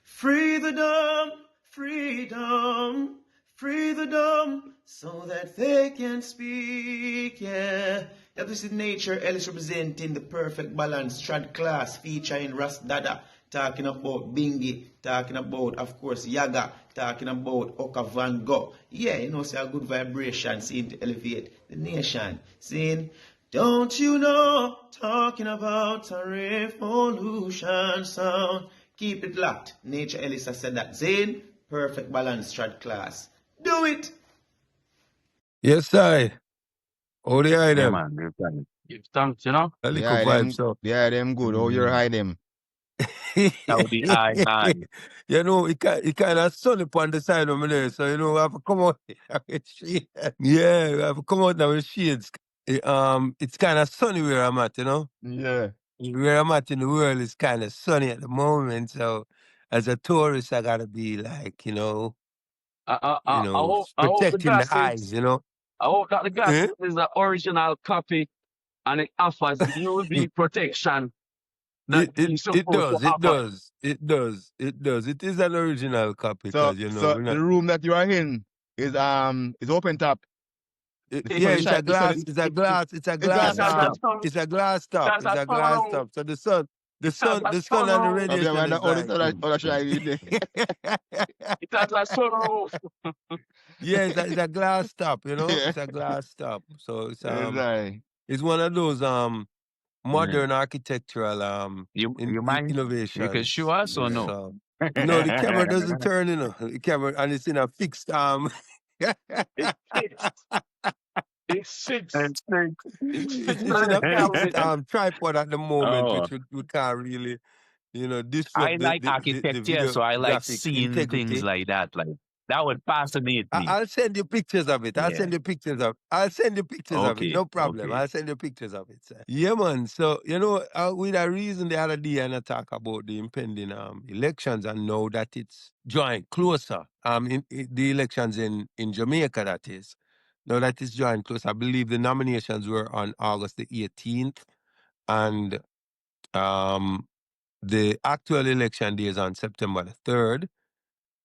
Free the dumb, freedom, free the dumb, so that they can speak, yeah. Yeah, this is Nature Ellis representing the perfect balance, trad class, featuring Ras Dada, talking about Bingi, talking about, of course, Yaga, talking about Oka Van Gogh. Yeah, you know, say a good vibration, seeing to elevate the nation, seeing, don't you know, talking about a revolution sound. Keep it locked. Nature Ellis has said that. Zane, perfect balance, strat class. Do it. Yes, I. How they hide Yeah, them? man. Give thanks, you know. A little Yeah, vibe, them, so. yeah, them good. Oh, you hide them. How the eye. You know, it kind of sunny upon the side of me there, so you know, I have to come out with shades. Yeah, I have to come out now with shades. It's kind of sunny where I'm at, you know. Yeah. Where I'm at in the world is kind of sunny at the moment, so as a tourist, I gotta be like, I hope the protecting the glasses. eyes, you know. I hope that the Eh? glasses is the original copy and it offers the UV protection that It it's supposed to does, it offer. does, it does, it does. It is an original copy, So, because so we're the not. room that you are in is open top. The Yeah, sun is it's shine. a The sun glass. is, It's a glass. It's a it's glass glass. It has a top. sun. It's a glass It top. has It's a a glass sunroof. top. So the sun, the It has sun, a the sun and the sunroof. Okay, radiation when the is all the like. sun are shining. It has a sunroof. Yeah, it's a glass top. Yeah. It's a glass top. So It's like, it's one of those Yeah. modern architectural You mind? You can show innovations. us or no? So no, the camera doesn't turn. The camera, and it's in a fixed It's fixed. It's fixed. It's fixed it's in on a the fixed cabinet. tripod at the moment, Oh, which we can't really, I disrupt the, like the, the, the architecture, video so I like graphic seeing things integrity. like that. Like that would fascinate me. I'll send you pictures of it. Yeah. I'll send you pictures of it. Okay. No problem. Okay. I'll send you pictures of it, sir. Yeah, man. So, with a reason the other day and I talk about the impending elections, and now that it's drawing closer, in the elections in Jamaica, that is. Now that it's drawing closer, I believe the nominations were on August the 18th, and the actual election day is on September the 3rd.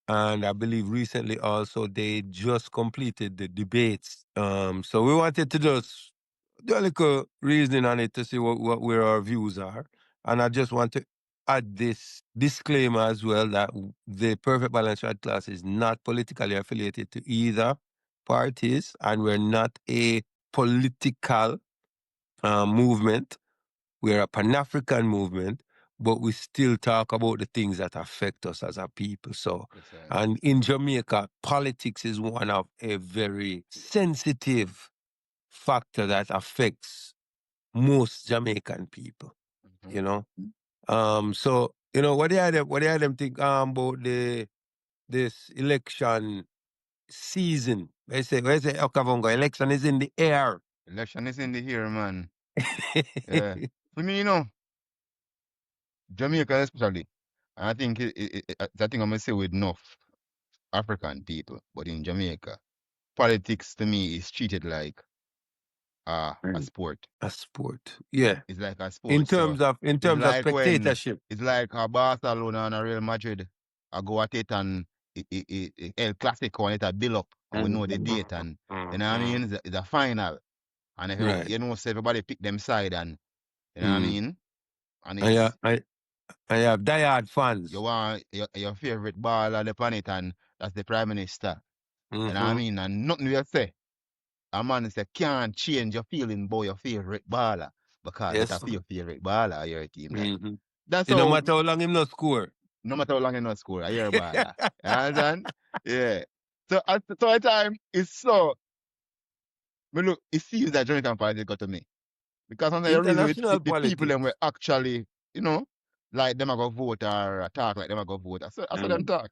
And I believe recently also they just completed the debates. So we wanted to just do a little reasoning on it to see where our views are. And I just want to add this disclaimer as well, that the Perfect Balance Shot class is not politically affiliated to either parties, and we're not a political movement. We're a Pan-African movement, but we still talk about the things that affect us as a people. So, yes, sir. and in Jamaica, politics is one of a very sensitive factor that affects most Jamaican people. Mhm. You know, so what do you them think about this election season? They say Okavongo, election is in the air. Election is in the here, man. Yeah. For me, Jamaica especially, and I think I think I'm gonna say with enough African people, but in Jamaica, politics to me is treated like a sport. A sport, yeah. It's like a In sport. So terms of it's like when spectatorship. it's like a Barcelona and a Real Madrid. I go at it and El Clasico and it a build up and we know the date and you know what I mean? It's a final. And if Right. so everybody pick them side and you know what I mean? And I it's have diehard fans. you want your favorite baller on the planet and that's the Prime Minister. You know what I mean? And nothing will say. A man say can't change your feeling about your favorite baller because Yes. it's your favorite baller or your team. Like that's It no how matter how long him not score. no matter how long you not score, I hear baller. You understand? Yeah. So at the time it's so look, it seems that Jamaican politics got to me. Because sometimes you reason with International the people them politics. were actually, like them a go vote or talk like them a go vote. I saw them talk.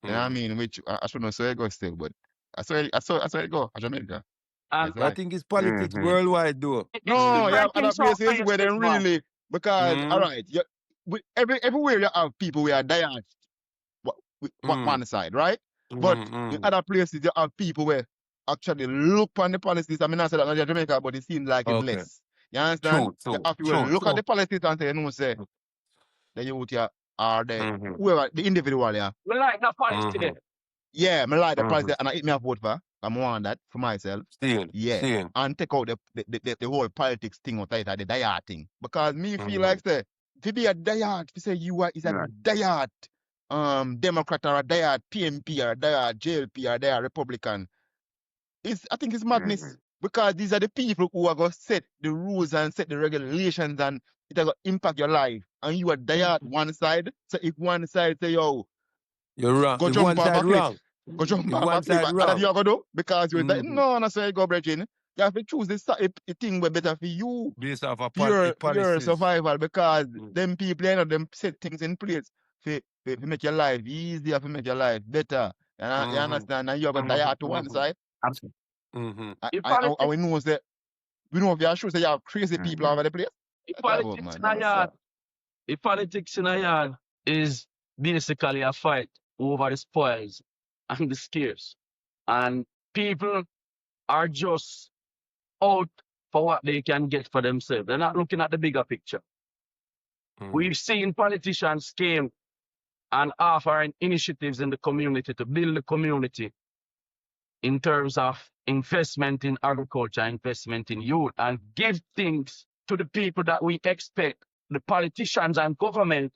You know what I mean? Which I should know so it go still, but I saw it go at Jamaica. And It's I like, think it's politics worldwide though. it's no, you have breaking other some places where they faces, man. really because all right, everywhere you have people who are dying one side, right? But in other places you have people where actually look on the policies. I mean, I said that in Jamaica, but it seems like it's less. You understand? You have to look at the policies and say, say the youth here or whoever, the individual, yeah. We like the policy there. Yeah, I like the policy and I hit me a vote for. I want that for myself. Yeah. And take out the whole politics thing out of it, the diet thing. Because me feel like say, to be a diet, to say you are is a diet Democrat or a diet PMP or a diet JLP or a diet Republican. I think it's madness. Because these are the people who are going to set the rules and set the regulations and it are going to impact your life. And you are diet one side. So if one side say, yo, you're wrong. go If jump one off side a cliff. wrong. Go jump If off one a cliff. side And that wrong. you are going to do because you're like, no, that's why you go, Bridging. You have to choose the thing way better for you. Based off of Your policies. survival because them people, you know, them set things in place to make your life easier, to make your life better. You understand? And you're going to die to one side. Absolutely. And we know that we know if you are sure that you have crazy people all over the place. The politics in a yard is basically a fight over the spoils and the scarce. And people are just out for what they can get for themselves. They're not looking at the bigger picture. We've seen politicians came and offering initiatives in the community to build the community in terms of investment in agriculture, investment in youth, and give things to the people that we expect the politicians and government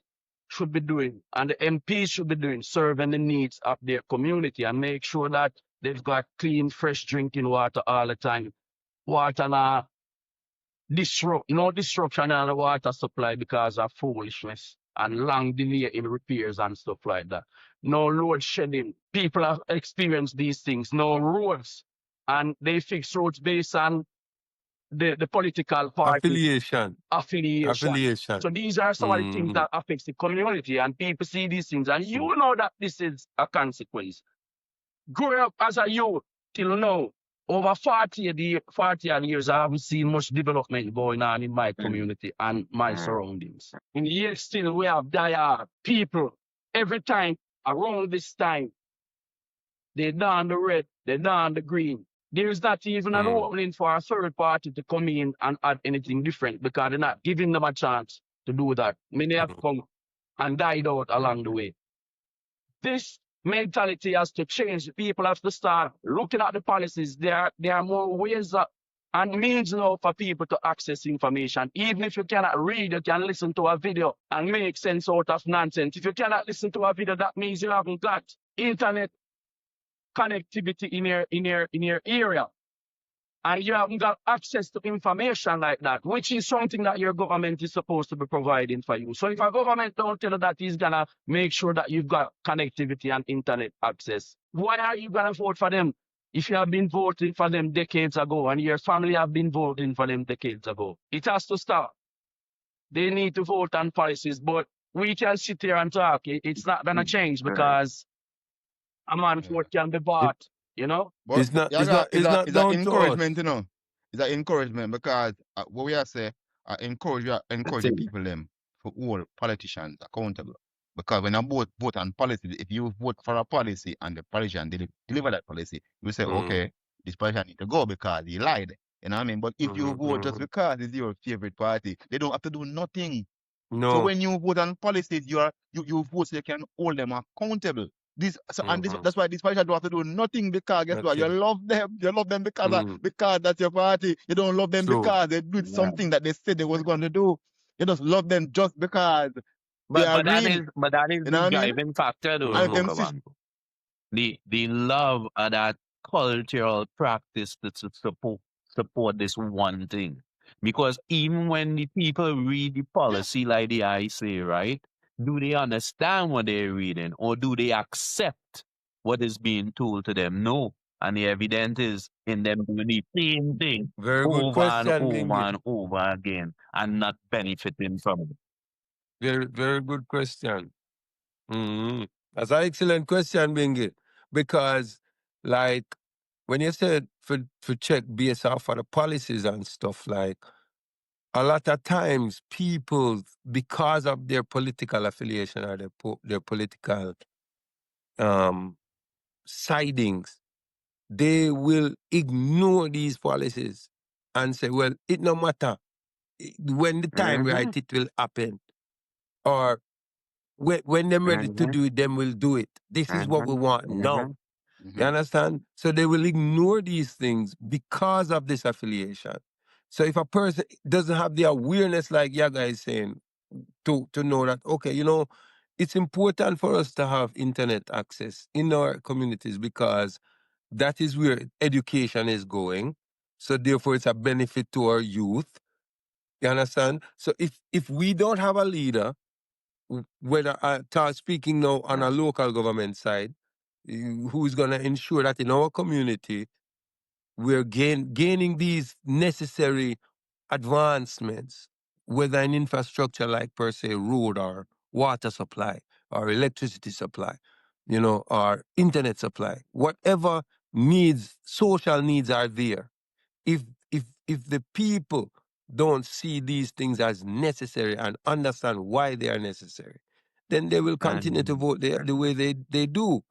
should be doing, and the MPs should be doing, serving the needs of their community and make sure that they've got clean, fresh drinking water all the time. Water now disruption in the water supply because of foolishness and long delay in repairs and stuff like that. No load shedding. People have experienced these things. No roads. And they fix roads based on the political party affiliation. So these are some of the things that affects the community, and people see these things, and you know that this is a consequence. Growing up as a youth till now, over 40 years, I haven't seen much development going on in my community and my surroundings. And yet still we have dire people every time around this time. They down the red, they down the green. There's not even an opening for a third party to come in and add anything different because they're not giving them a chance to do that. Many have come and died out along the way. This mentality has to change. People have to start looking at the policies. There are more ways and means now for people to access information. Even if you cannot read, you can listen to a video and make sense out of nonsense. If you cannot listen to a video, that means you haven't got internet connectivity in your area. And you haven't got access to information like that, which is something that your government is supposed to be providing for you. So if a government don't tell you that he's going to make sure that you've got connectivity and internet access, why are you going to vote for them if you have been voting for them decades ago and your family have been voting for them decades ago? It has to stop. They need to vote on policies, but we can sit here and talk. It's not going to change because a man's vote can be bought. You know, but it's not encouragement, you know. It's an encouragement because what we are saying, encourage people them for all politicians accountable. Because when I vote on policy, if you vote for a policy and the politician deliver that policy, you say, okay, this politician need to go because he lied. You know what I mean? But if you vote just because it's your favorite party, they don't have to do nothing. No. So when you vote on policies, you vote so you can hold them accountable. That's why these politicians don't have to do nothing because guess what? You love them. You love them because that's your party. You don't love them because they did something that they said they was going to do. You just love them just because they are green. But that is the driving factor though. The love of that cultural practice to support this one thing. Because even when the people read the policy like the I say, right? Do they understand what they're reading or do they accept what is being told to them? No. And the evidence is in them doing the same thing over and over again and not benefiting from it. Very, very good question. That's an excellent question, Bingy. Because, like, when you said for check based off of the policies and stuff, like, a lot of times people, because of their political affiliation or their political sidings, they will ignore these policies and say, well, it no matter. When the time right, it will happen. Or when them ready to Mm-hmm. do it, them will do it. This is what we want now. Mm-hmm. You understand? So they will ignore these things because of this affiliation. So if a person doesn't have the awareness, like Yaga is saying, to know that, okay, it's important for us to have internet access in our communities because that is where education is going. So therefore, it's a benefit to our youth. You understand? So if we don't have a leader, whether speaking now on a local government side, who is going to ensure that in our community we're gaining these necessary advancements, whether in infrastructure like per se road or water supply or electricity supply, or internet supply, whatever needs, social needs are there. If the people don't see these things as necessary and understand why they are necessary, then they will continue to vote the way they do.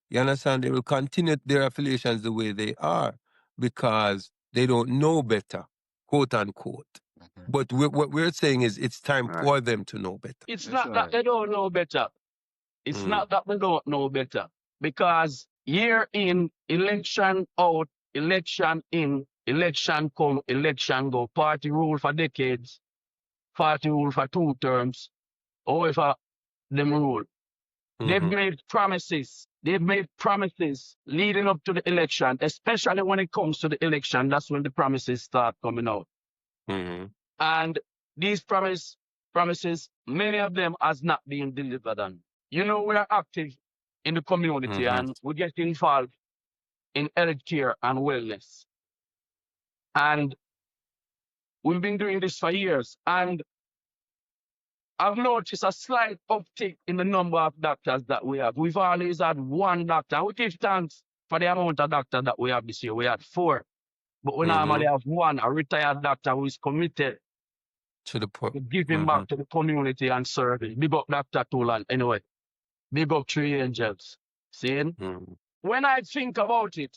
You understand? They will continue their affiliations the way they are because they don't know better, quote unquote. But what we're saying is it's time for them to know better. It's That's not that right. they don't know better. It's not that they don't know better. Because year in, election out, election in, election come, election go. Party rule for decades, party rule for 2 terms, however them rule. They've made promises. They've made promises leading up to the election, especially when it comes to the election. That's when the promises start coming out. And these promises, many of them has not been delivered on. We are active in the community and we get involved in healthcare and wellness. And we've been doing this for years. And I've noticed a slight uptick in the number of doctors that we have. We've always had 1 doctor. We give thanks for the amount of doctors that we have this year. We had 4. But we normally have 1, a retired doctor who is committed To the point. to giving back to the community and serving. Big up Dr. Tulan. Anyway, big up 3 Angels. See? When I think about it,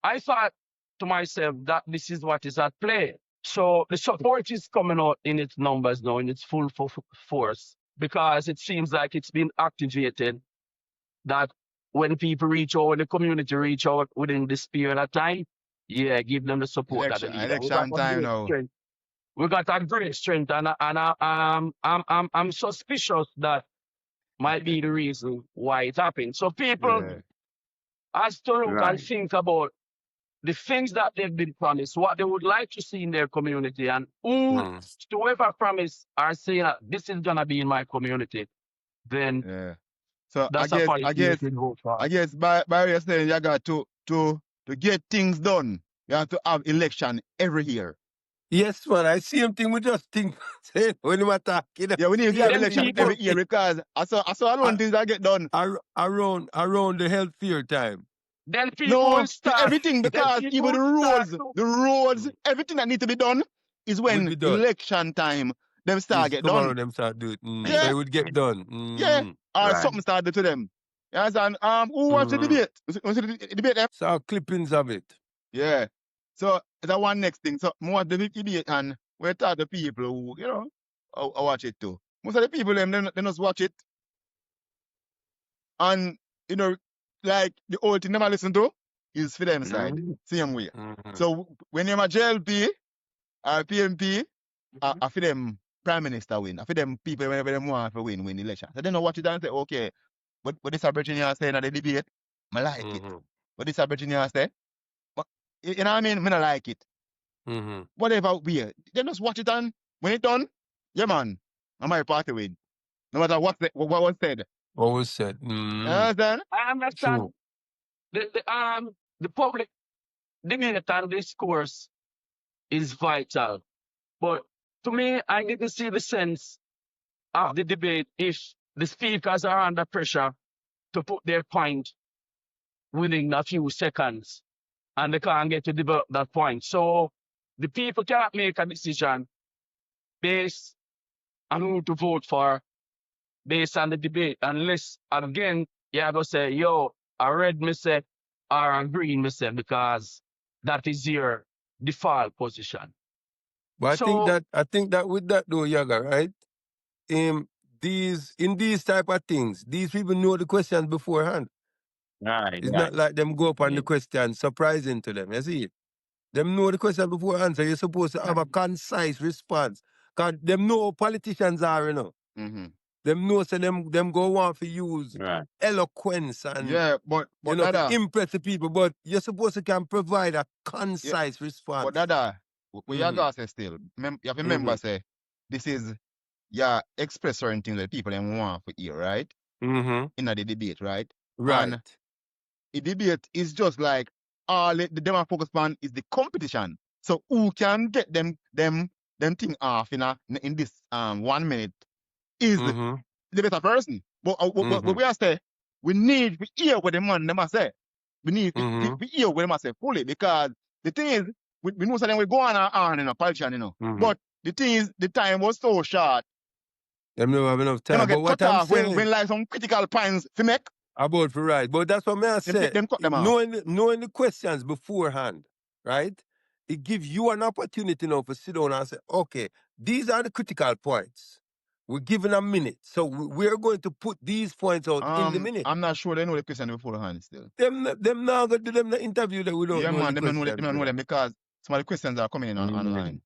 I thought to myself that this is what is at play. So the support is coming out in its numbers now, in its full force, because it seems like it's been activated that when people reach out, when the community reach out within this period of time, give them the support that they need. Election time now. We got a great strength, and I'm suspicious that might be the reason why it happened. So people has to look and think about the things that they've been promised, what they would like to see in their community, and whoever promised are saying that this is gonna be in my community, then So that's I a guess policy you can vote for. I guess by your saying you got to get things done, you have to have election every year. Yes, man. I see him thing. We just think when you attack. Yeah, we need to have election every year because I saw alone things that get done. Around the health fair time. Then people will start everything, because even the roads, everything that need to be done is when election time them start get tomorrow done. Them start do it. So it would get done. Yeah, or something started to them. You understand? Who watched the debate? Was it the debate them? Saw clippings of it. Yeah. So that one next thing. So more the debate, and we talk to people who watch it too. Most of the people them they just watch it, and like the old thing never listen to is for them side, same way. So when you're a JLP or PMP, I for them prime minister win. I for them people whenever them want to win election. So they don't watch it and say, okay, what this Virginia saying at the debate, I like it. What this Virginia say, but, you know what I mean? I don't like it. Whatever we they just watch it, and when it done, yeah man, I my party win. No matter what was said. What was said. You understand? I understand. The public debate and discourse is vital. But to me, I didn't see the sense of the debate if the speakers are under pressure to put their point within a few seconds and they can't get to develop that point. So the people cannot make a decision based on who to vote for, based on the debate, unless, again, you have to say, yo, a red me say, or a green me say, because that is your default position. But I think that with that though, Yaga, right? in these type of things, these people know the questions beforehand. Right, It's right. not like them go up on Yeah. the question surprising to them. You see? Them know the question beforehand, so you're supposed to have a concise response. Cause them know politicians are, you know. Mm-hmm. Them know so them go on for use Right. eloquence and Yeah, but you know, to Dada, impress the people, but you're supposed to can provide a concise but response. Dada, what you Mhm. gotta say still, you have to remember say this is express certain things that people them want for hear, right? Mm-hmm. In the debate, right? Right. And the debate is just like all the them are focused on is the competition. So who can get them thing off in this 1 minute is Mm-hmm. the better person. But what Mm-hmm. we are say, we need to hear what the man them a say. We need Mm-hmm. to hear what them a say fully because the thing is, we know something we go on in a politician, you know. Mm-hmm. But the thing is, the time was so short. Them don't have enough Them a time. But get what cut I'm off when saying like some critical points to make. about for right, but that's what I say. Them cut them off. Knowing the questions beforehand, right? It gives you an opportunity now to sit down and say, okay, these are the critical points. We're given a minute, so we're going to put these points out in the minute. I'm not sure they know the question beforehand still. Them now go do them the interview that we don't Yeah, know man, the them questions. don't know them because some of the questions are coming in online.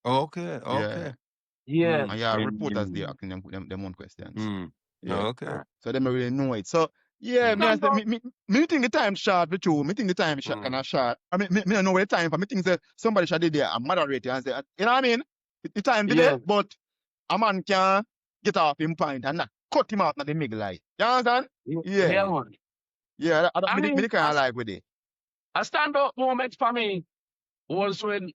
Okay. Yeah. Yeah. And reporters they asking them own questions. Mm. Yeah. Okay. So them really know it. So yeah, me I say me think the time short for true. Me think the time short kind of short. I mean, me don't know what the time for. Me think say somebody should be there and moderate and say, you know what I mean? The time be there, but a man can get off him point and not cut him out in the middle like. You understand? Yeah. Yeah, man. Yeah, I me mean, kind of like with it. a stand-up moment for me was when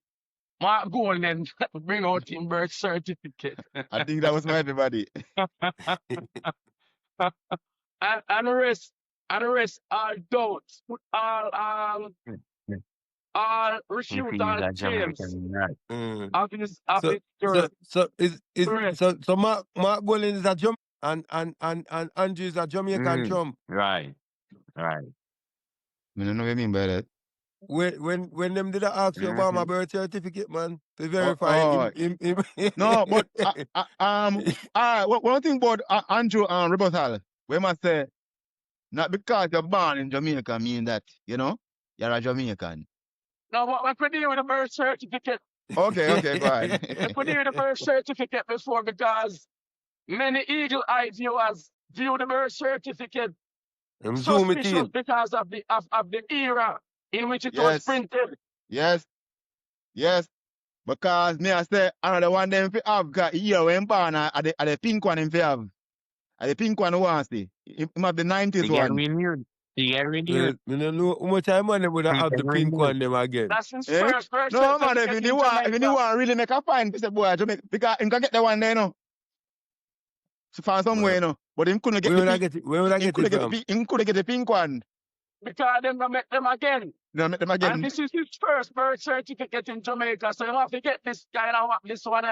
Mark Golden bring out his birth certificate. I think that was for everybody. and the rest all doubts, put all refute all claims of his So Mark Bolan is a Jamaican and Andrew is a Jamaican Trump. Right. I don't know what you mean by that. When them did ask you about my birth certificate, man, to verify him. No, but one thing about Andrew rebuttal, we must say, not because you're born in Jamaica mean that, you know, you're a Jamaican. No, what we deal with the birth certificate. Okay, go ahead. We deal with the birth certificate before because many eagle-eyed viewers view the birth certificate suspicious because of the era in which it was printed. Yes. Because me I say another one them fi have got year when born are the pink one him fi have. Are the pink one who wants to. It might be 90s one. renewed. Me don't know how much time man would have the pink one them again. That's his first birth No man, certificate if you want really make a fine, say boy Jamaica because him can get the one there, you know. So find somewhere, you know. But him couldn't get Where would I get it from? Him couldn't get the pink one. Because them gonna make them again. And this is his first birth certificate in Jamaica, so you have to get this kind of this one.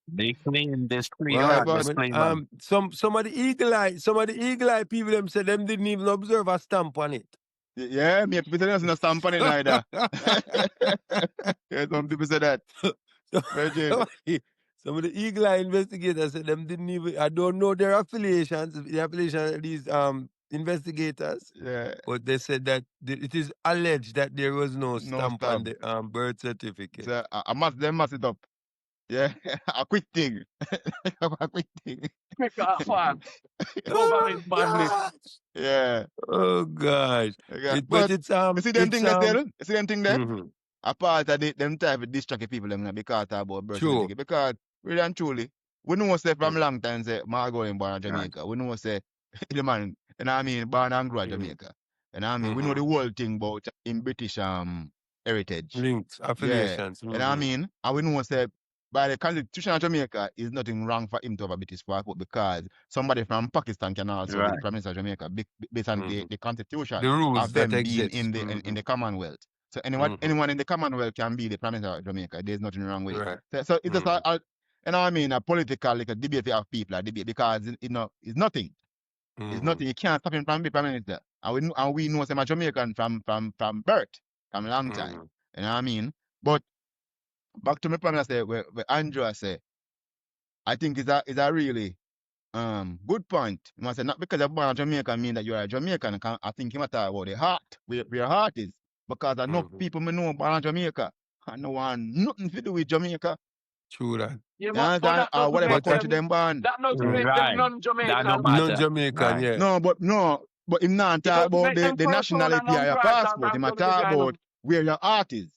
They claim this some of the eagle eye people them say them didn't even observe a stamp on it. Yeah, me people say there's no stamp on it neither. Yeah, some people say that. Some of the eagle eye investigators said them didn't even. I don't know their affiliations, the affiliation of these investigators. Yeah. But they said that it is alleged that there was no stamp on the birth certificate. So I must it up. Yeah, a quick thing. A quick thing. Quick fast. Government badness. Yeah. Oh gosh. But it's you see them thing there still? You see them thing there? Mm-hmm. Apart of them type of distract people them because about birth certificate. Because really and truly, we know say from long time say Margot in born in Jamaica. We know say the man, you know what I mean, born and grew in Jamaica. You know what I mean? We know the whole thing about in British heritage. Links, affiliations. Yeah. You know what I mean? And we know say by the Constitution of Jamaica, is nothing wrong for him to have a British passport because somebody from Pakistan can also be Prime Minister of Jamaica based on the Constitution the rules of them that being exist. in the Commonwealth. So anyone in the Commonwealth can be the Prime Minister of Jamaica. There's nothing wrong with it. So it's just you know what I mean, a political like a debate of people, a debate because it's nothing. It's nothing. You can't stop him from being Prime Minister. And we know some Jamaican from birth, from a long time. You know what I mean? But back to my point, I say where Andrew I say, I think is a really good point. You must say not because you're born a Jamaican mean that you're a Jamaican. I think you matter about the heart, where your heart is. Because enough people me know born in Jamaica and no want nothing to do with Jamaica. True that. Yeah, You but understand? that Or doesn't whatever make But country them them born. that doesn't make them Right. That no non-Jamaican. matter. non-Jamaican, Right. yeah. But him not It talk doesn't about make them the first own and nationality or your non-Protestant passport. and Him a talk about Jamaican. where your heart is.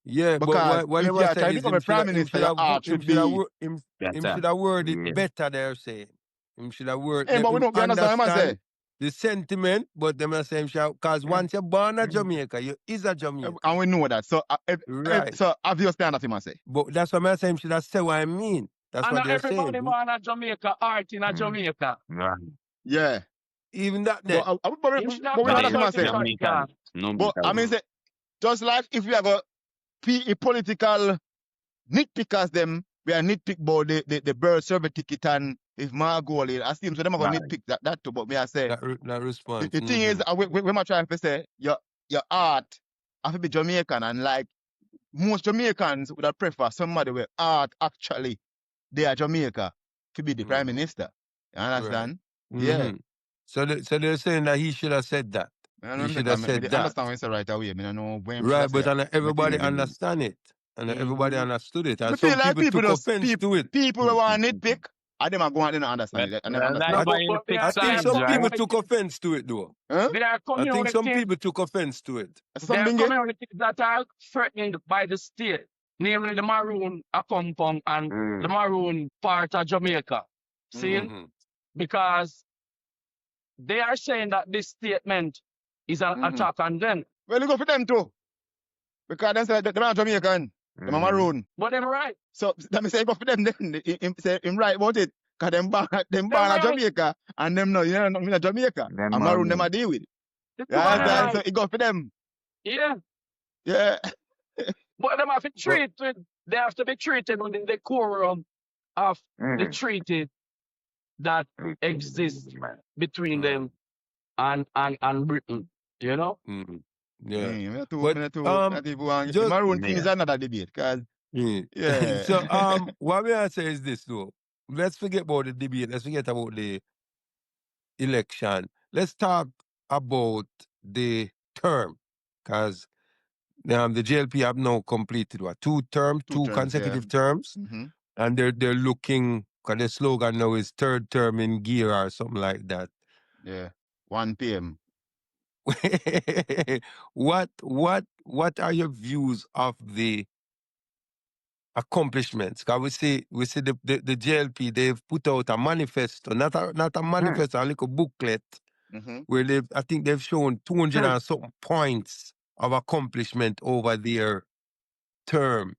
Yeah, but Because what if them you are are trying saying to is become a prime minister, your heart should be. him Better. should have worded Yeah. it better. They're saying him should have worded. Hey, but we Him don't understand what I understand say. the sentiment, but them are saying because once you're born a Jamaica, you is a Jamaican, And we know that. So, right? so obviously, that's what I say. But that's what I'm saying. Should have said what I mean. That's And what not they're saying. everybody born in Jamaica, art in a Jamaica. Right. Yeah. Even that But, then. You should but have we But got know that's they what I art in say. Jamaican. Scotland. No But I mean, matter. say, just like if we have a political nitpickers, them, we are nitpick about the birth survey ticket and if Margoli, I see so them are going to Right. nitpick that too. But me, I say, That response. the thing is, we might try to say, your art have to be Jamaican and like, most Jamaicans would have prefer somebody where art actually they are Jamaica to be the prime minister. You understand? Yeah. So they're saying that he should have said that. I He should have said that. understand what you say right away. I mean, I know when Right, but everybody everything. understand it. And everybody understood it. And I some feel like people took just offense to it. people who want to nitpick, and them are going to understand it. I never Well, understand that's No, it. why but, you but pick I think sides, some people right? took offense to it though. Huh? there are I think some communities, people took offense to it. That's there are something it? communities that are threatened by the state, namely the Maroon Akompong and the Maroon part of Jamaica. See? Mm-hmm. Because they are saying that this statement is an attack on them. Well, you go for them too. Because they say they're not Jamaican. They're Maroon. But them right. So let me say go for them then. Him say him right about it. Because them born Them at right. Jamaica and them no, you know, not in Jamaica. Them And Maroon them a deal with. The two You of them understand? right. So it go for them. Yeah. Yeah. But them have to treat they have to be treated within the quorum of the treaty that exists between them and Britain. You know? Mm-hmm. Yeah. Me But the just Maroon thing is another debate. Cause yeah. so what we are saying is this though. Let's forget about the debate. Let's forget about the election. Let's talk about the term. Because the JLP have now completed what? Two consecutive terms. Mm-hmm. And they're looking, because their slogan now is third term in gear or something like that. Yeah. 1 p.m. What are your views of the accomplishments? Because we see the JLP, they've put out a manifesto, not a manifesto, a little booklet where I think they've shown 200 and something points of accomplishment over their term.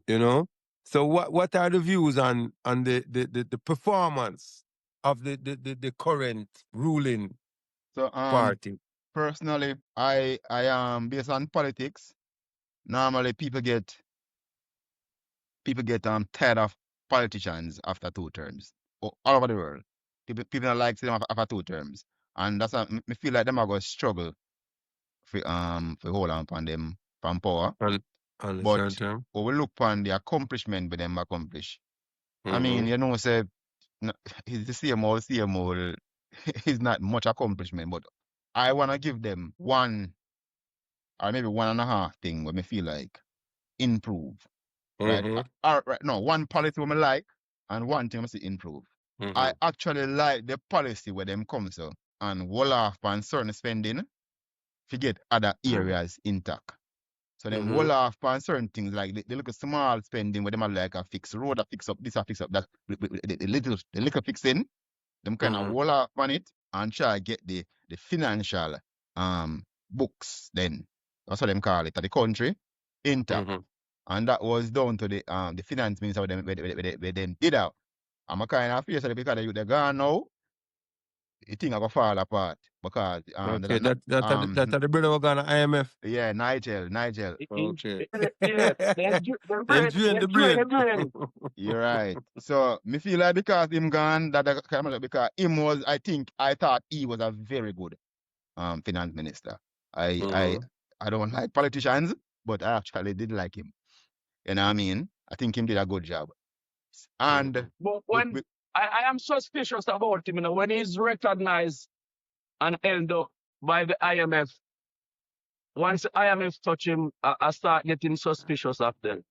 You know? So what are the views on the performance of the current ruling party? Personally, I based on politics, normally people get tired of politicians after 2 terms. All over the world. People don't like them after 2 terms. And that's me feel like them are going to struggle for hold on upon them from power. On the But third term? when we look upon the accomplishment with them accomplish. I mean, you know, say it's the same old. It's not much accomplishment, but I wanna give them 1 or maybe 1.5 thing where me feel like improve. Right? Right no, 1 policy where me like and 1 thing I see improve. I actually like the policy where them come so and wall off on certain spending to get other areas intact. So them wall off on certain things like the little small spending where them are like a fix road, a fix up this, a fix up that, the little fixing, them kind of wall off on it and try to get the financial books then. That's what them call it, at the country intact. And that was down to the finance minister where them did out. I'm a kind of fear because they're gone now. The thing I go fall apart because okay, that's the brother who gone to IMF. Yeah, Nigel. Okay. Yeah, Then drain the brain. You're right. So me feel like because him gone, because I thought he was a very good finance minister. I don't like politicians, but I actually did like him. You know what I mean? I think him did a good job. And But when I am suspicious about him, when he's recognized and held up by the IMF, once the IMF touch him, I start getting suspicious of them.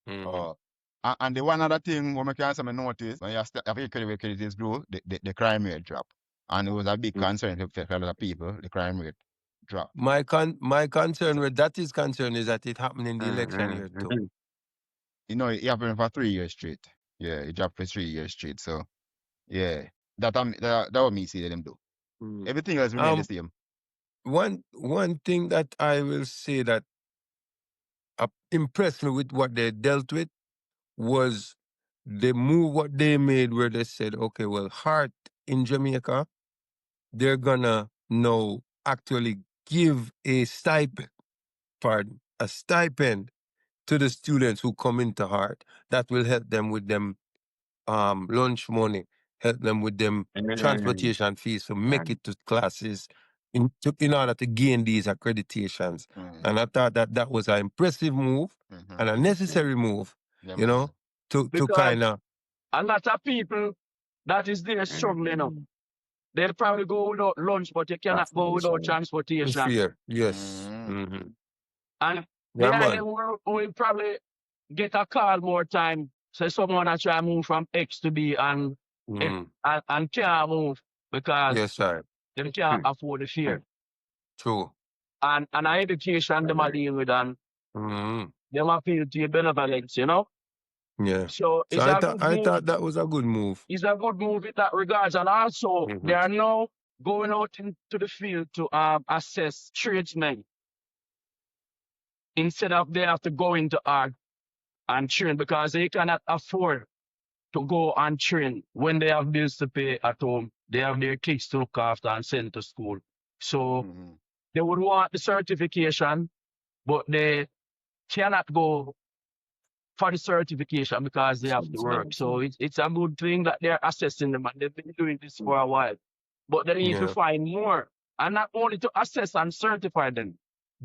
And the one other thing what I can say, I notice when you start credit is grow, the crime rate drop. And it was a big concern for a lot of people, the crime rate drop. My concern with that is concerned is that it happened in the election year too. You know, it happened for 3 years straight. Yeah, it dropped for 3 years straight. So yeah, that what me see them do. Everything else remain the same. One thing that I will say that impressed me with what they dealt with was the move what they made where they said, okay, well, Heart in Jamaica, they're gonna now actually give a stipend to the students who come into Heart. That will help them with them lunch money, help them with them transportation fees to make it to classes in order to gain these accreditations. And I thought that was an impressive move and a necessary move, you know, to kind of. A lot of people that is there struggling, they'll probably go without lunch, but you cannot go without transportation. Fear, yes. And the island will probably get a call more time. So someone that try to move from X to B and can't move because they can't afford the fare. True. And education them are dealing with and them appeal to your benevolence, you know? Yeah. So it's I thought that was a good move. It's a good move in that regards. And also they are now going out into the field to assess tradesmen instead of they have to go into art and train because they cannot afford to go and train when they have bills to pay at home. They have their kids to look after and send to school. So they would want the certification, but they cannot go for the certification because they have to work. So it's a good thing that they're assessing them and they've been doing this for a while. But they need to find more and not only to assess and certify them.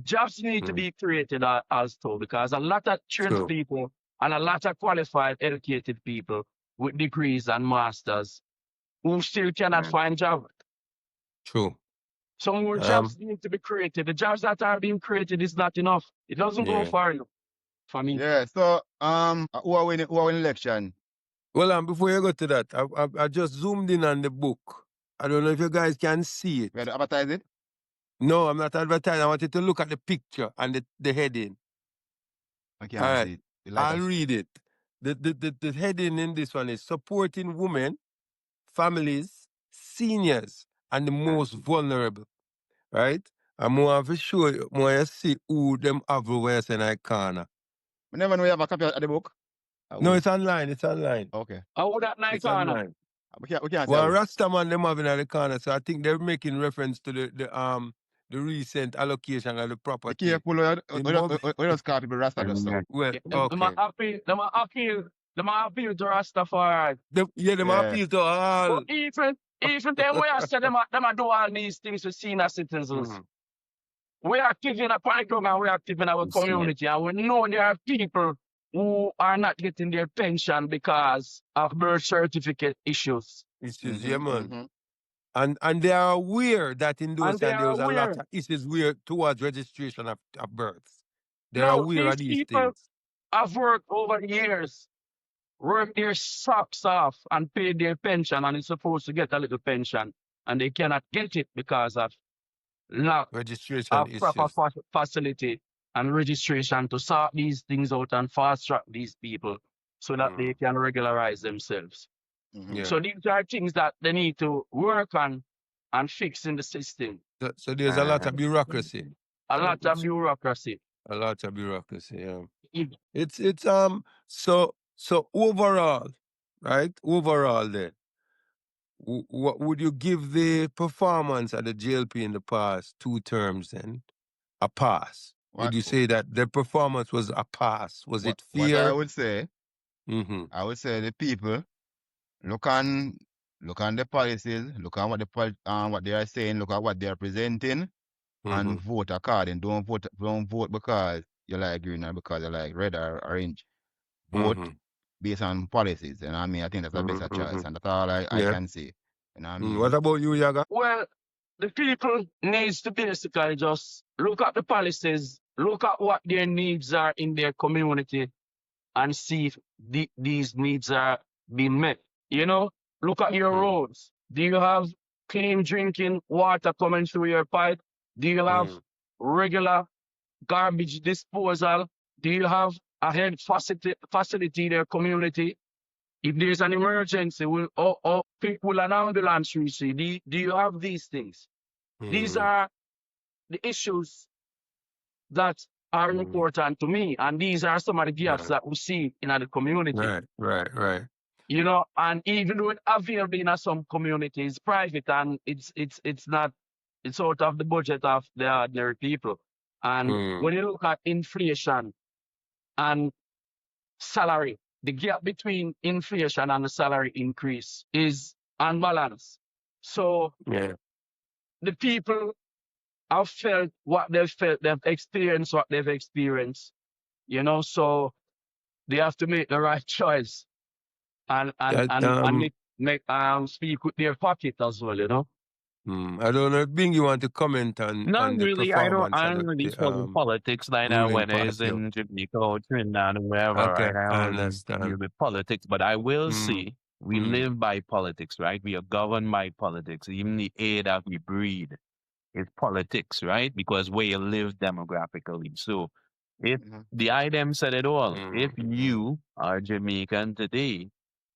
Jobs need to be created also because a lot of trained people and a lot of qualified, educated people with degrees and masters who still cannot find jobs. True. So more jobs need to be created. The jobs that are being created is not enough. It doesn't go far enough for me. Yeah. So who are winning election? Well, before you go to that, I just zoomed in on the book. I don't know if you guys can see it. You had to advertise it? No, I'm not advertising. I wanted to look at the picture and the heading. I can't see it. I'll read it. The heading in this one is Supporting Women, Families, Seniors, and the Most Vulnerable. Right? I'm more for sure, more see who them everywhere in I corner. We never know you have a copy of the book. No, it's online. It's online. Okay. Oh, that night corner. We can't well, Rastaman them having at the corner, so I think they're making reference to the recent allocation of the property. Be careful, we just call people Rasta just so. Well, okay. Them appeal to Rastafari. Them appeal to all. But even them way I said them do all these things for senior citizens. We are active in a program and we are active in our community and we know there are people who are not getting their pension because of birth certificate issues. Issues, yeah, man. And they are aware that in those times there was a lot of issues towards registration of births. They're aware of these things. Have worked over the years, worked their socks off and paid their pension and is supposed to get a little pension and they cannot get it because of lack of proper facility and registration to sort these things out and fast track these people so that they can regularize themselves. So these are things that they need to work on and fix in the system. So there's a lot of bureaucracy. A lot of bureaucracy, yeah. It's so overall, right? Overall then, what would you give the performance at the JLP in the past 2 terms then? A pass. Would you say that the performance was a pass? Was it fair? What I would say, the people look on the policies, look at what they are saying, look at what they are presenting, and vote according. Don't vote because you like green or because you like red or orange. Vote Mm-hmm. based on policies. You know what I mean? I think that's a better choice. And that's all I Yeah. can say. You know what I What mean? about you, Yaga? Well, the people needs to basically just look at the policies, look at what their needs are in their community, and see if these needs are being met. You know, look at your Mm. roads. Do you have clean drinking water coming through your pipe? Do you have Mm. regular garbage disposal? Do you have a health facility in your community? If there's an emergency, or will an ambulance reach you? Do you have these things? These Mm. are the issues that are Mm. important to me, and these are some of the gaps Right. that we see in the community. Right. You know, and even with available in some communities, private, and it's not, it's out of the budget of the ordinary people. And Mm. when you look at inflation and salary, the gap between inflation and the salary increase is unbalanced. So Yeah. the people have felt what they've felt, they've experienced what they've experienced, you know, so they have to make the right choice, and That make speak with their pocket as well, you know. I don't know if Bing you want to comment Not on the really. performance I of don't really the follow politics like that, ruling whether it's party. in Jamaica or Trinidad or wherever, Okay, right? I I don't really deal understand. with politics, but I will Mm. say we Mm. live by politics, right? We are governed by politics. Even the air that we breathe is politics, right? Because where you live demographically. So if Mm-hmm. the item said it all, if Mm. you are Jamaican today,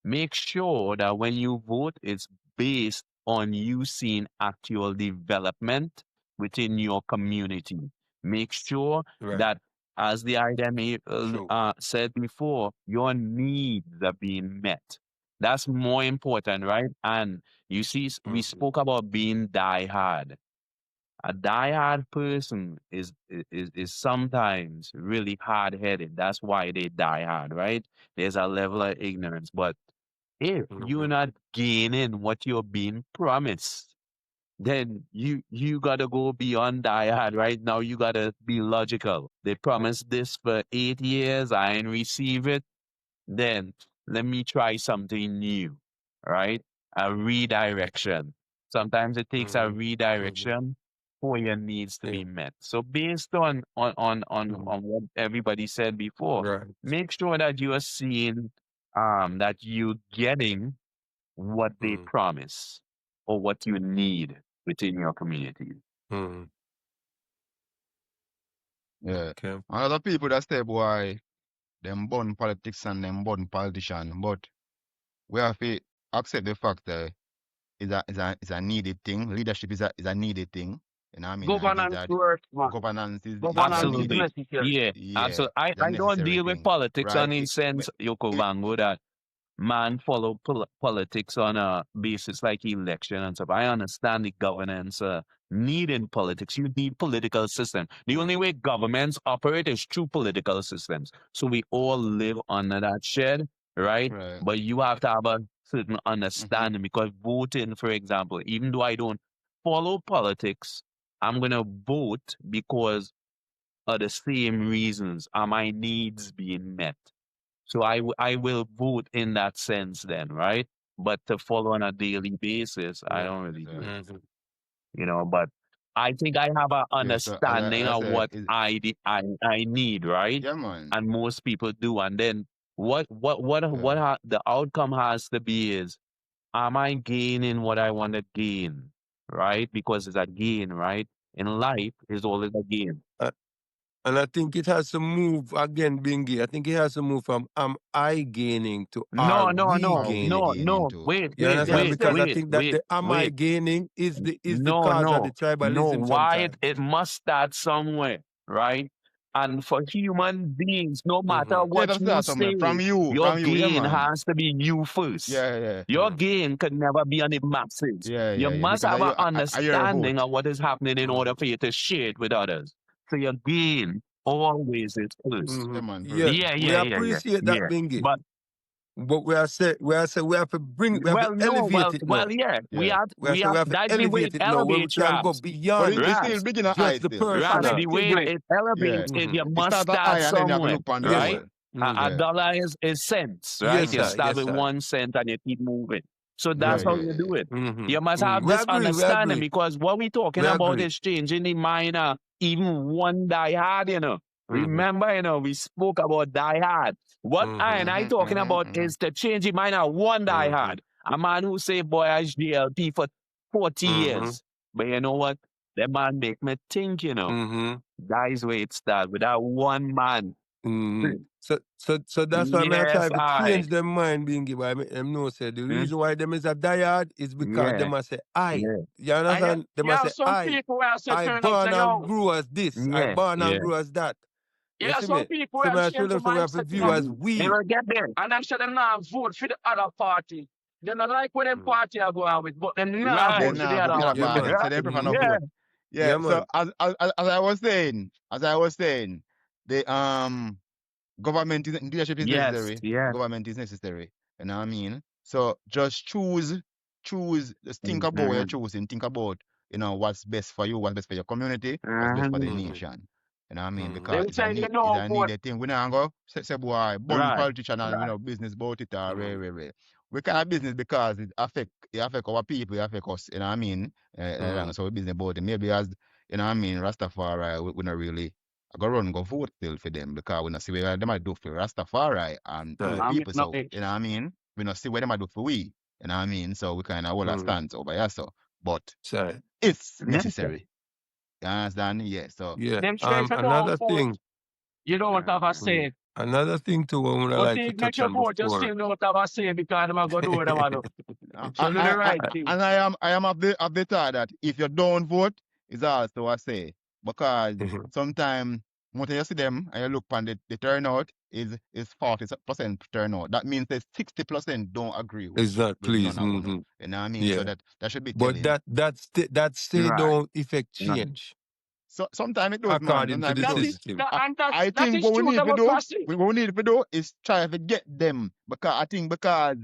make sure that when you vote, it's based on you seeing actual development within your community. Make sure Right. that, as the item True. said before, your needs are being met. That's more important, right? And you see, we Mm-hmm. spoke about being die hard. A diehard person is sometimes really hard headed. That's why they die hard, right? There's a level of ignorance. But if Mm-hmm. you're not gaining what you're being promised, then you gotta go beyond diehard. Right now, you gotta be logical. They promised this for 8 years. I ain't receive it. Then let me try something new, right? A redirection. Sometimes it takes a Mm-hmm. Mm-hmm. redirection for your needs to Yeah. be met. So based on Mm. on what everybody said before, Right. make sure that you are seeing that you're getting what they Mm. promise or what you need within your community. Mm. Yeah. Okay. And other people that say, boy, them born politics and them born politician. But we have to accept the fact that it's a needed thing. Leadership is a needed thing. You know what I mean? And these Governance are work, man. governance is a Governance is needed, Absolutely. necessary. Yeah. yeah, Absolutely. I, it's a I don't necessary deal with thing, politics right? on in sense, Yoko It, Bango, that man follow politics on a basis like election and stuff. I understand the governance need in politics. You need political system. The only way governments operate is through political systems. So we all live under that shed, right? right. But you have to have a certain Mm-hmm. understanding because voting, for example, even though I don't follow politics, I'm gonna vote because of the same reasons. Are my needs being met? So I will vote in that sense then, right? But to follow on a daily basis, I Right. don't really do So, it, Mm-hmm. but I think I have an yeah. So as understanding I of said, what I need, right? yeah, man. And most people do. And then what Yeah. the outcome has to be is, am I gaining what I want to gain, right? Because it's a gain, right? In life, is always a gain. And I think it has to move again, Bingy. I think it has to move from am I gaining to are No, no, we no, Are we no, gaining? getting no. into? Wait, You wait, Yes, understand? wait, Because sir. I wait, think that wait, the am I wait. gaining is the No, cause of the no. tribalism Why sometimes. it must start somewhere, right? And for human beings, no matter Mm-hmm. Yeah, what that's you that somewhere. say, your From you, yeah, gain man. has to be you first. Yeah, yeah, Your gain could never be on the masses. yeah, You yeah, yeah. must Because have an I hear a understanding vote. of what is happening in order for you to share it with others. So your gain always is first. Yeah, Mm-hmm. man, Yeah, first. Yeah, we yeah, yeah, yeah, appreciate that, yeah. Bingy. But But we have to bring, we have to Well, no, elevate it now. yeah. Yeah. We have to That's the way elevate it it now, where we elevates, can go Raps. But beyond it's still Raps. big in the eye just the still. Raps, the personal. way Collectively. it elevates Yeah. is you It must starts at start eye and then you have to somewhere, look on the Yes. right? whole. Mhm. A Yeah. dollar is cents, right? Yes, You sir. start Yes, with sir. 1 cent and you keep moving. So Yeah, that's how yeah, Mhm. you yeah, do yeah. it. Mhm. You must have We this agree. We understanding agree. because what we're talking We about agree. is changing the mind of even one die hard, Mhm. Remember, we spoke about die hard. What I and I Mm-hmm, talking mm-hmm, about mm-hmm. is to change the mind of one die Mhm. hard. A man who say boy has GLP for 40 Mhm. years. But you know what? That man make me think, Mhm. That is where it starts with that one man. Mhm. So that's why I Yes, try to change their mind being given. I make them know say the Hmm? reason why them is a diehard is because Yeah, them must say I. yeah, You And understand? Them you must have say some people where I say I turn up say, born and yo, grew as this. I yeah, born and yeah. grew as that. you You have see some me? people So where I show change the them so we have to mindset, view as They we. will get there. and them say them not vote for the other party. They don't like what them Mm. party are going with, but them not Right, Then vote for the now for other the other one. Yeah, party. man. So they prefer no yeah, vote. Yeah. Yeah, So man. as I was saying, the government leadership is yes, necessary. yeah. Government is necessary. You know what I mean? So just choose. Just think about what you're Mhm, choosing. Think about what's best for you, what's best for your community, what's best for the mhm. Mhm. nation. You know what I mean? Mhm. Because Them say they it's don't a vote. needed thing. We not go say boy, bun Right, politician and right. business about it or Mhm. rare. We kind of business because it affect our people, it affect us. You know what I mean? Mhm. So we business about it. Maybe as you know what I mean, Rastafari, we not really I go run go vote still for them because we not see what they might do for Rastafari and for the Right. I mean, people. no, So you know what I mean? We not see what they might do for we. You know what I mean? So we kind of hold our Mhm. stance over here. So, but So it's Yeah. necessary. You understand? Yeah. So yeah. them say if you don't Another vote, thing. you don't have a Mhm. say. Another thing too, I would But like to if make touch you on vote, you before. still don't have a say because them are going to do what they want to do. I, So do the I, right thing. and I am of the thought that if you don't vote, it's also a say because Mhm. sometimes when you see them and you look on the turnout is 40% turnout. That means that 60% don't agree Is that with please? none of one. Hmm. You know what I mean? So Yeah. that should be But telling. that say Right, don't affect right. change So sometimes it does, man. according to Sometimes the it That does. is system. that, and that I that think is what we true need to do, democracy. is try to get them because I think because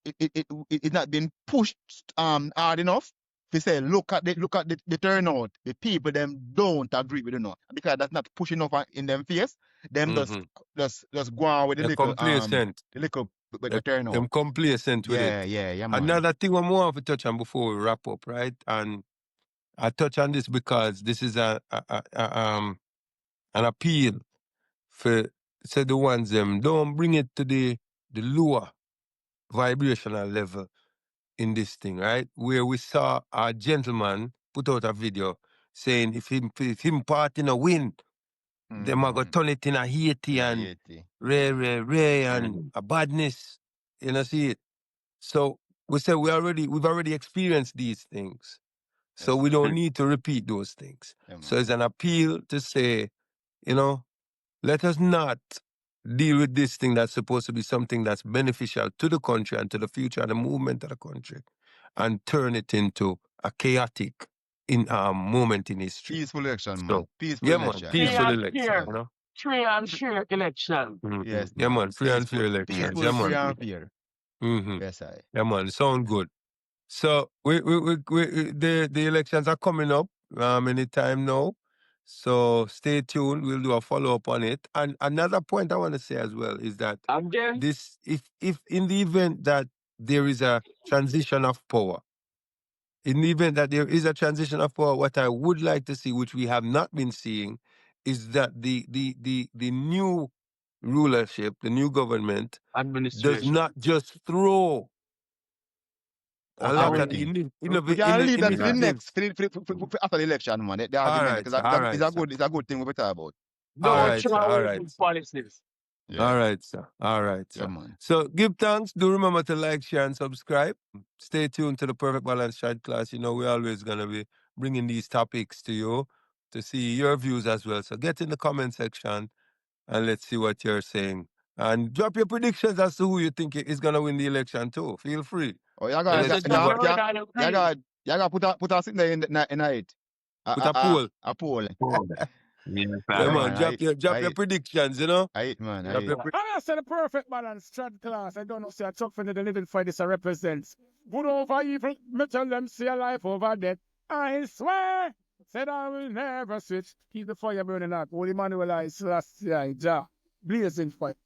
it's not been pushed hard enough to say look at the turnout. The people them don't agree with because that's not pushing enough in them face. Them just Hmm. just go on with They're complacent. the little with They, the turnout. them complacent with it. Yeah, man. Another thing I want to touch on before we wrap up, right? And I touch on this because this is an appeal for say the ones them don't bring it to the lower vibrational level in this thing, right? Where we saw a gentleman put out a video saying if him party no win, them are gonna Mm-hmm. turn it in a Haiti In a and Haiti. Ray and Mhm. a badness. You know, see it. So we say we've already experienced these things. So Yes, we sir. don't need to repeat those things. Yeah, So it's man. an appeal to say, you know, let us not deal with this thing that's supposed to be something that's beneficial to the country and to the future and the movement of the country and turn it into a chaotic moment in history. Peaceful election, man. So Peaceful yeah, man, election. Free peaceful and election, fair. Yeah. you know. Free and fair election. Yes, Yeah, man. man, free and fair elections. Yeah, Peaceful, Yes. free man. and fair. hmm Yes, I. Yeah, man. Sound good. So the elections are coming up anytime now. So stay tuned. We'll do a follow up on it. And another point I want to say as well is that Again, this, if in the event that there is a transition of power, in the event that there is a transition of power, what I would like to see, which we have not been seeing, is that the new rulership, the new government, does administration. not just throw a Out lot of Away. everything. We can leave that for the Right. next, initiatives. for after the election, man. The All argument, right, because sir. All right, sir. it's a good thing we talk about. All Don't right, try sir. All away right, good sir. policies. Yeah, All right, sir. All right, yeah, sir. man. So give thanks. Do remember to like, share, and subscribe. Stay tuned to the Perfect Balance Chat class. You know, we're always going to be bringing these topics to you to see your views as well. So get in the comment section and let's see what you're saying. And drop your predictions as to who you think is going to win the election too. Feel free. Oh, So Yes, let's it's see drop what... your red and your green. put a sitting there in it. Put a poll. A poll. Oh, Yeah, Yeah, Yeah, fam. man. man. Drop your predictions, you know? Man. Drop your I said the perfect balance, third class. I don't know, see, I talk for the living for this represents. Good over evil, me tell them, see a life over death. I swear, said I will never switch. Keep the fire burning out. Holy Manuel, I Selassie, Jah, blazing fire.